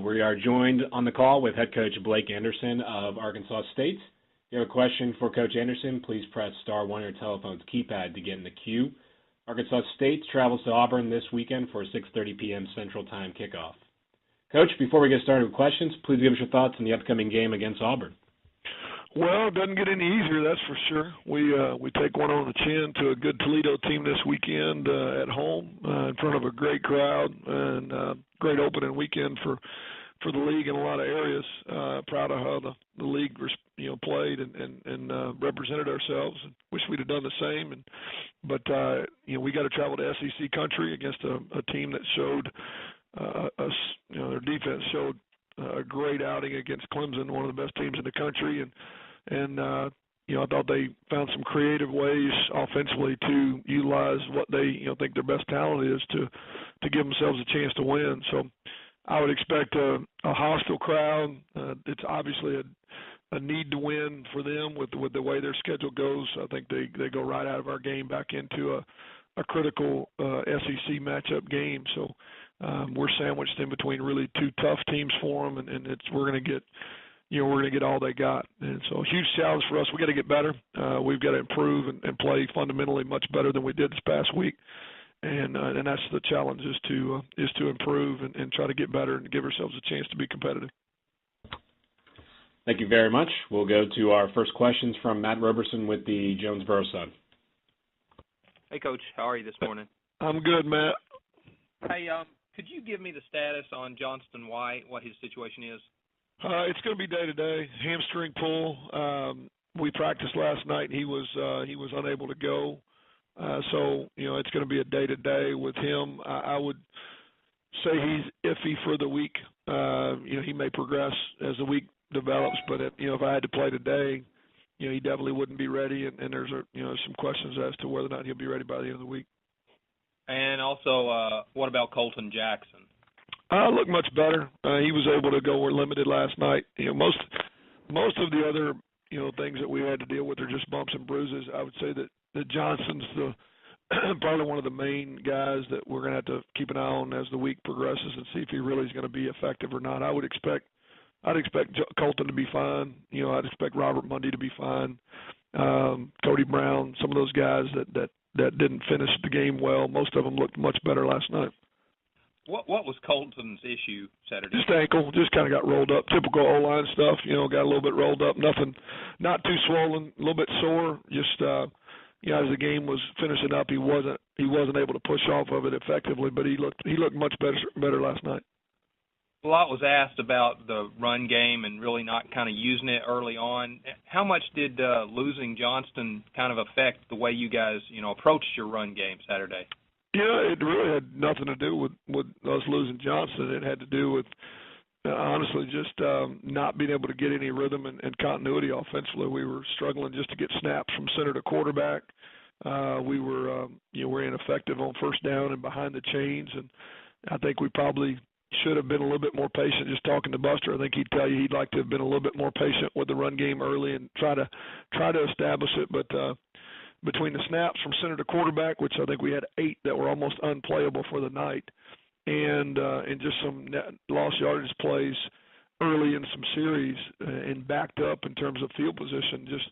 We are joined on the call with head coach Blake Anderson of Arkansas State. If you have a question for Coach Anderson, please press star 1 on your telephone's keypad to get in the queue. Arkansas State travels to Auburn this weekend for a 6:30 p.m. Central Time kickoff. Coach, before we get started with questions, please give us your thoughts on the upcoming game against Auburn. Well, it doesn't get any easier, that's for sure. We take one on the chin to a good Toledo team this weekend at home in front of a great crowd, and great opening weekend for the league in a lot of areas. Proud of how the league played and represented ourselves. Wish we'd have done the same. But we got to travel to SEC country against a team that showed their defense showed a great outing against Clemson, one of the best teams in the country, and I thought they found some creative ways offensively to utilize what they think their best talent is to give themselves a chance to win. So I would expect a hostile crowd. It's obviously a need to win for them with the way their schedule goes. I think they go right out of our game back into a critical SEC matchup game. So we're sandwiched in between really two tough teams for them, and we're going to get all they got. And so a huge challenge for us. We got to get better. We've got to improve and play fundamentally much better than we did this past week. And that's the challenge is to improve and try to get better and give ourselves a chance to be competitive. Thank you very much. We'll go to our first questions from Matt Roberson with the Jonesboro Sun. Hey, Coach. How are you this morning? I'm good, Matt. Hey, could you give me the status on Johnston White, what his situation is? It's going to be day-to-day, hamstring pull. We practiced last night, and he was unable to go. So it's going to be a day-to-day with him. I would say he's iffy for the week. He may progress as the week develops, but if I had to play today, he definitely wouldn't be ready, and there's some questions as to whether or not he'll be ready by the end of the week. And also, what about Colton Jackson? Looked much better. He was able to go limited last night. Most of the other things that we had to deal with are just bumps and bruises. I would say that Johnson's probably one of the main guys that we're going to have to keep an eye on as the week progresses and see if he really is going to be effective or not. I'd expect Colton to be fine. I'd expect Robert Mundy to be fine. Cody Brown, some of those guys that didn't finish the game well. Most of them looked much better last night. What was Colton's issue Saturday? Just ankle, just kind of got rolled up. Typical O-line stuff, got a little bit rolled up. Nothing, not too swollen, a little bit sore. Just, as the game was finishing up, he wasn't able to push off of it effectively, but he looked much better last night. A lot was asked about the run game and really not kind of using it early on. How much did losing Johnston kind of affect the way you guys, approached your run game Saturday? Yeah, it really had nothing to do with us losing Johnston. It had to do with, honestly, just not being able to get any rhythm and continuity offensively. We were struggling just to get snaps from center to quarterback. We were ineffective on first down and behind the chains, and I think we probably should have been a little bit more patient. Just talking to Buster, I think he'd tell you he'd like to have been a little bit more patient with the run game early and try to establish it, but between the snaps from center to quarterback, which I think we had 8 that were almost unplayable for the night, and just some lost yardage plays early in some series and backed up in terms of field position, just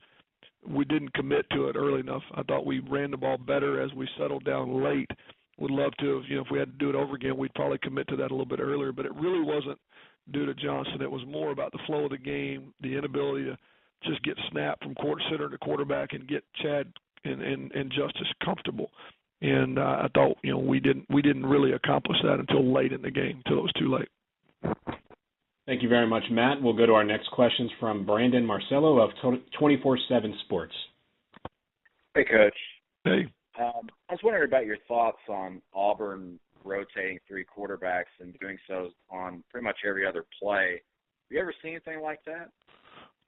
we didn't commit to it early enough. I thought we ran the ball better as we settled down late. Would love to have, if we had to do it over again, we'd probably commit to that a little bit earlier, but it really wasn't due to Johnson. It was more about the flow of the game, the inability to just get snapped from center to quarterback and get Chad and Justice comfortable. And I thought, we didn't really accomplish that until late in the game, until it was too late. Thank you very much, Matt. We'll go to our next questions from Brandon Marcello of 24/7 Sports. Hey, Coach. Hey. I was wondering about your thoughts on Auburn rotating 3 quarterbacks and doing so on pretty much every other play. Have you ever seen anything like that?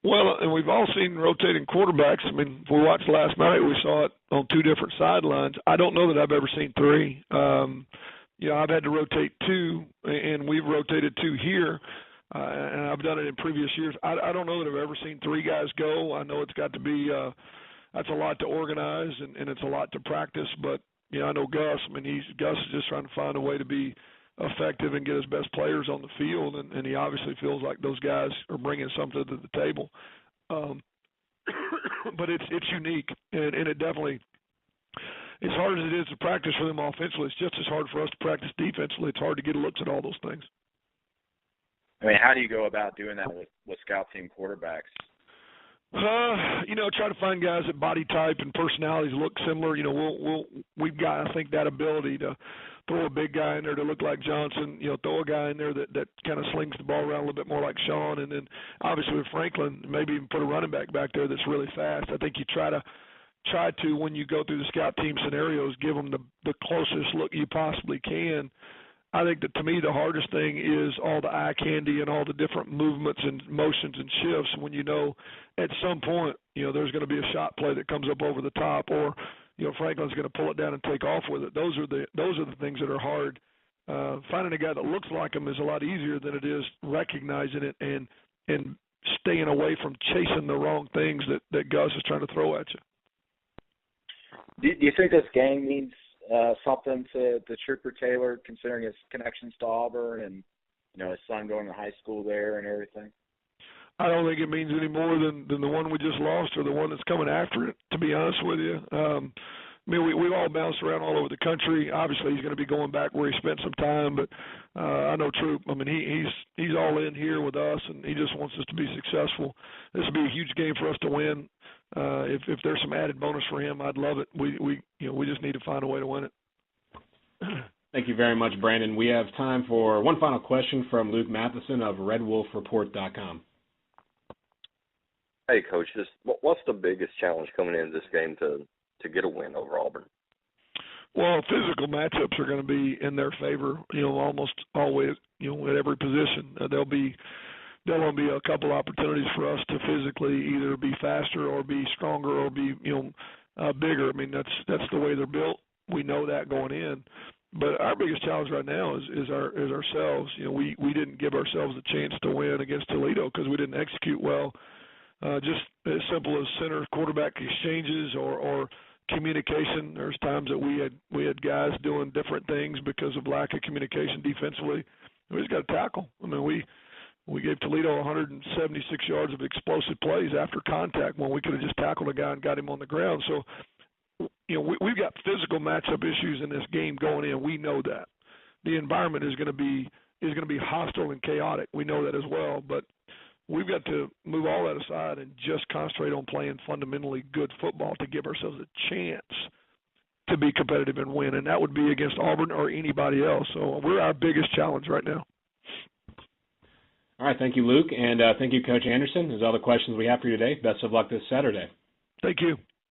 Well, and we've all seen rotating quarterbacks. I mean, if we watched last night, we saw it on 2 different sidelines. I don't know that I've ever seen 3. I've had to rotate 2, and we've rotated 2 here, and I've done it in previous years. I don't know that I've ever seen 3 guys go. I know it's got to be that's a lot to organize, and it's a lot to practice. But, I know Gus. I mean, Gus is just trying to find a way to be effective and get his best players on the field, and he obviously feels like those guys are bringing something to the table. But it's unique, and it definitely, as hard as it is to practice for them offensively, it's just as hard for us to practice defensively. It's hard to get looks at all those things. I mean, how do you go about doing that with scout team quarterbacks? Try to find guys that body type and personalities look similar. We've got, I think, that ability to throw a big guy in there to look like Johnson, throw a guy in there that kind of slings the ball around a little bit more like Sean, and then obviously with Franklin, maybe even put a running back there that's really fast. I think you try to, when you go through the scout team scenarios, give them the closest look you possibly can. I think that, to me, the hardest thing is all the eye candy and all the different movements and motions and shifts when at some point, there's going to be a shot play that comes up over the top, or, Franklin's going to pull it down and take off with it. Those are the things that are hard. Finding a guy that looks like him is a lot easier than it is recognizing it and staying away from chasing the wrong things that Gus is trying to throw at you. Do you think this game means something to Trooper Taylor, considering his connections to Auburn and his son going to high school there and everything? I don't think it means any more than the one we just lost or the one that's coming after it, to be honest with you. We've all bounced around all over the country. Obviously, he's going to be going back where he spent some time, but I know Troop. I mean, he's all in here with us, and he just wants us to be successful. This will be a huge game for us to win. If there's some added bonus for him, I'd love it. We just need to find a way to win it. Thank you very much, Brandon. We have time for one final question from Luke Matheson of RedWolfReport.com. Hey, Coach, what's the biggest challenge coming into this game to get a win over Auburn? Well, physical matchups are going to be in their favor, almost always, at every position. There'll be a couple opportunities for us to physically either be faster or be stronger or be, bigger. I mean, that's the way they're built. We know that going in. But our biggest challenge right now is ourselves. We didn't give ourselves a chance to win against Toledo because we didn't execute well. Just as simple as center quarterback exchanges or communication. There's times that we had guys doing different things because of lack of communication defensively. We just got to tackle. I mean, we gave Toledo 176 yards of explosive plays after contact when we could have just tackled a guy and got him on the ground. So, we've got physical matchup issues in this game going in. We know that. The environment is going to be hostile and chaotic. We know that as well, but we've got to move all that aside and just concentrate on playing fundamentally good football to give ourselves a chance to be competitive and win, and that would be against Auburn or anybody else. So we're our biggest challenge right now. All right, thank you, Luke, and thank you, Coach Anderson. Those are all the questions we have for you today. Best of luck this Saturday. Thank you.